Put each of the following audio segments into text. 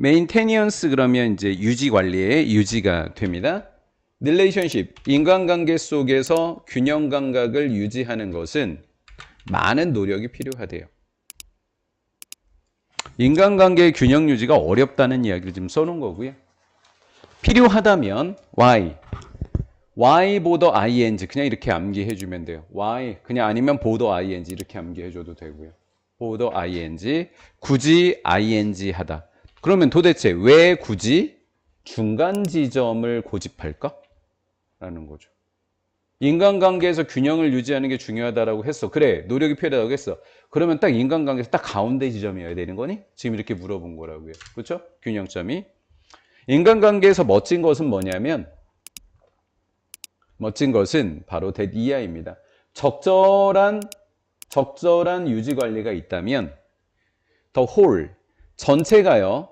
maintenance 그러면 이제 유지 관리의 유지가 됩니다. relationship, 인간관계 속에서 균형 감각을 유지하는 것은 많은 노력이 필요하대요. 인간관계의 균형 유지가 어렵다는 이야기를 지금 써놓은 거고요. 필요하다면 Y 보더 ing 그냥 이렇게 암기해주면 돼요. Y 그냥 아니면 보더 ing 이렇게 암기해줘도 되고요. 보더 ing 굳이 ing 하다. 그러면 도대체 왜 굳이 중간 지점을 고집할까? 라는 거죠. 인간관계에서 균형을 유지하는 게 중요하다고 했어. 그래, 노력이 필요하다고 했어. 그러면 딱 인간관계에서 딱 가운데 지점이어야 되는 거니? 지금 이렇게 물어본 거라고요. 그렇죠? 균형점이. 인간관계에서 멋진 것은 뭐냐면 멋진 것은 바로 that 이하입니다. 적절한 유지 관리가 있다면 the whole 전체가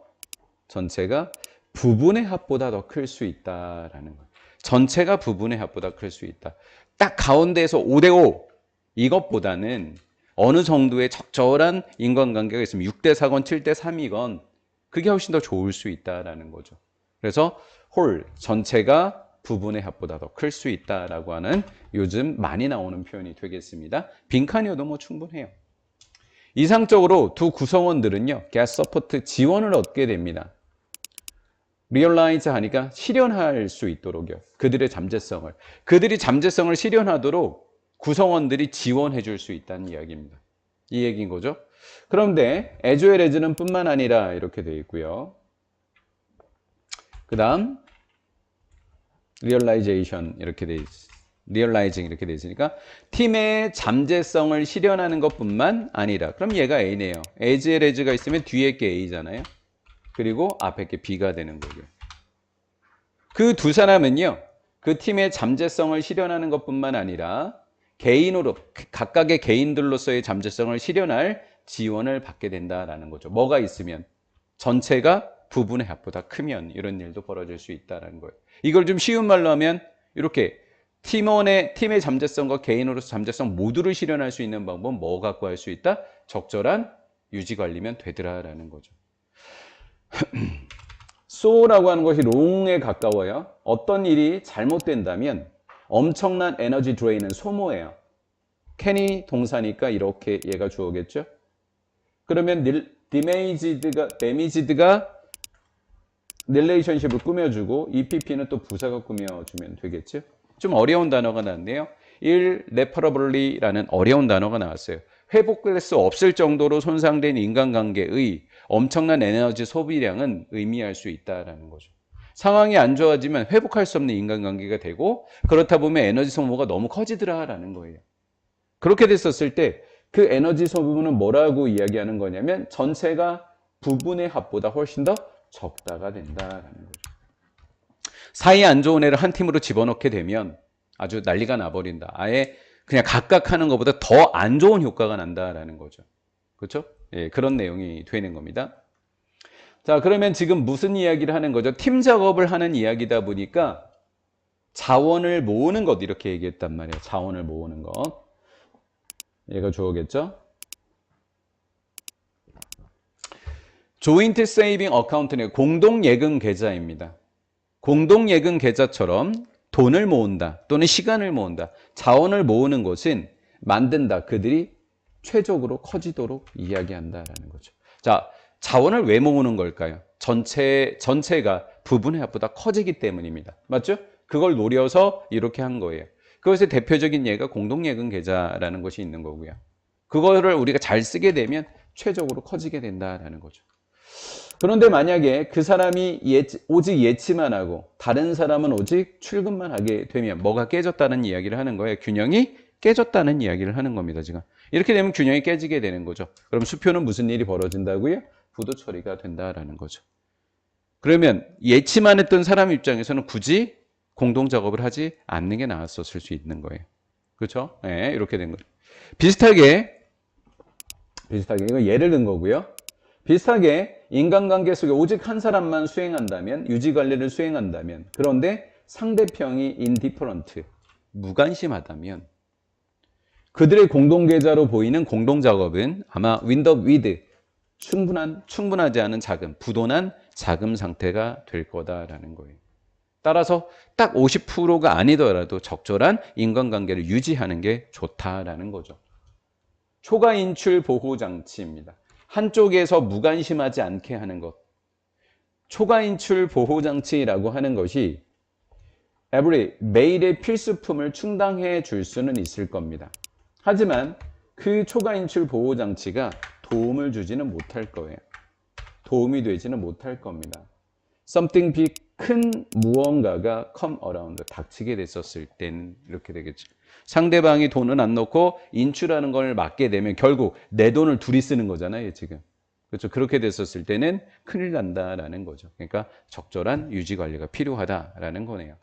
부분의 합보다 더 클 수 있다라는 거예요. 전체가 부분의 합보다 클 수 있다. 딱 가운데에서 5대5 이것보다는 어느 정도의 적절한 인간관계가 있으면 6대4건 7대3이건 그게 훨씬 더 좋을 수 있다라는 거죠. 그래서 whole 전체가 부분의 합보다 더 클 수 있다라고 하는 요즘 많이 나오는 표현이 되겠습니다. 빈칸이어도 뭐 충분해요. 이상적으로 두 구성원들은요, get support 지원을 얻게 됩니다. realize 하니까 실현할 수 있도록요. 그들이 잠재성을 실현하도록 구성원들이 지원해 줄 수 있다는 이야기입니다. 이 얘기인 거죠. 그런데 as well as는 뿐만 아니라 이렇게 되어 있고요. 그 다음 realization 이렇게 돼 realizing 이렇게 돼 있으니까 팀의 잠재성을 실현하는 것뿐만 아니라 그럼 얘가 A네요. as well as가 있으면 뒤에 게 A잖아요. 그리고 앞에 게 B가 되는 거고요. 그 두 사람은요. 그 팀의 잠재성을 실현하는 것뿐만 아니라 개인으로 각각의 개인들로서의 잠재성을 실현할 지원을 받게 된다라는 거죠. 뭐가 있으면 전체가 부분의 합보다 크면 이런 일도 벌어질 수 있다는 거예요. 이걸 좀 쉬운 말로 하면 이렇게 팀의 잠재성과 개인으로서 잠재성 모두를 실현할 수 있는 방법은 뭐 갖고 할 수 있다? 적절한 유지 관리면 되더라라는 거죠. so라고 하는 것이 long에 가까워요. 어떤 일이 잘못된다면 엄청난 에너지 드레인은 소모예요. can이 동사니까 이렇게 얘가 주어겠죠. 그러면 damased가 릴레이션십을 꾸며주고 EPP는 또 부사가 꾸며주면 되겠죠. 좀 어려운 단어가 나왔네요. irreparably라는 어려운 단어가 나왔어요. 회복될 수 없을 정도로 손상된 인간관계의 엄청난 에너지 소비량은 의미할 수 있다는 거죠. 상황이 안 좋아지면 회복할 수 없는 인간관계가 되고 그렇다 보면 에너지 소모가 너무 커지더라라는 거예요. 그렇게 됐었을 때 그 에너지 소모는 뭐라고 이야기하는 거냐면 전체가 부분의 합보다 훨씬 더 적다가 된다라는 거죠. 사이 안 좋은 애를 한 팀으로 집어넣게 되면 아주 난리가 나버린다. 아예 그냥 각각 하는 것보다 더 안 좋은 효과가 난다라는 거죠. 그렇죠? 예, 그런 내용이 되는 겁니다. 자, 그러면 지금 무슨 이야기를 하는 거죠? 팀 작업을 하는 이야기다 보니까 자원을 모으는 것 이렇게 얘기했단 말이에요. 자원을 모으는 것. 얘가 주어겠죠? 조인트 세이빙 어카운트는 공동 예금 계좌입니다. 공동 예금 계좌처럼 돈을 모은다 또는 시간을 모은다. 자원을 모으는 것은 만든다. 그들이 최적으로 커지도록 이야기한다라는 거죠. 자, 자원을 왜 모으는 걸까요? 전체가 부분의 합보다 커지기 때문입니다. 맞죠? 그걸 노려서 이렇게 한 거예요. 그것의 대표적인 예가 공동예금 계좌라는 것이 있는 거고요. 그거를 우리가 잘 쓰게 되면 최적으로 커지게 된다라는 거죠. 그런데 만약에 그 사람이 오직 예치만 하고 다른 사람은 오직 출금만 하게 되면 뭐가 깨졌다는 이야기를 하는 거예요. 균형이 깨졌다는 이야기를 하는 겁니다. 지금 이렇게 되면 균형이 깨지게 되는 거죠. 그럼 수표는 무슨 일이 벌어진다고요? 부도 처리가 된다라는 거죠. 그러면 예치만 했던 사람 입장에서는 굳이 공동 작업을 하지 않는 게 나았었을 수 있는 거예요. 그렇죠? 네, 이렇게 된 거예요. 비슷하게 이거 예를 든 거고요. 비슷하게 인간관계 속에 오직 한 사람만 수행한다면, 유지관리를 수행한다면, 그런데 상대편이 indifferent, 무관심하다면 그들의 공동계좌로 보이는 공동작업은 아마 wind up with, 충분하지 않은 자금, 부도난 자금 상태가 될 거다라는 거예요. 따라서 딱 50%가 아니더라도 적절한 인간관계를 유지하는 게 좋다라는 거죠. 초과 인출 보호 장치입니다. 한쪽에서 무관심하지 않게 하는 것. 초과 인출 보호 장치라고 하는 것이 매일의 필수품을 충당해 줄 수는 있을 겁니다. 하지만 그 초과 인출 보호 장치가 도움을 주지는 못할 거예요. 도움이 되지는 못할 겁니다. Something big, 큰 무언가가 come around, 닥치게 됐었을 때는 이렇게 되겠죠. 상대방이 돈을 안 넣고 인출하는 걸 막게 되면 결국 내 돈을 둘이 쓰는 거잖아요, 지금. 그렇죠. 그렇게 됐었을 때는 큰일 난다라는 거죠. 그러니까 적절한 유지 관리가 필요하다라는 거네요.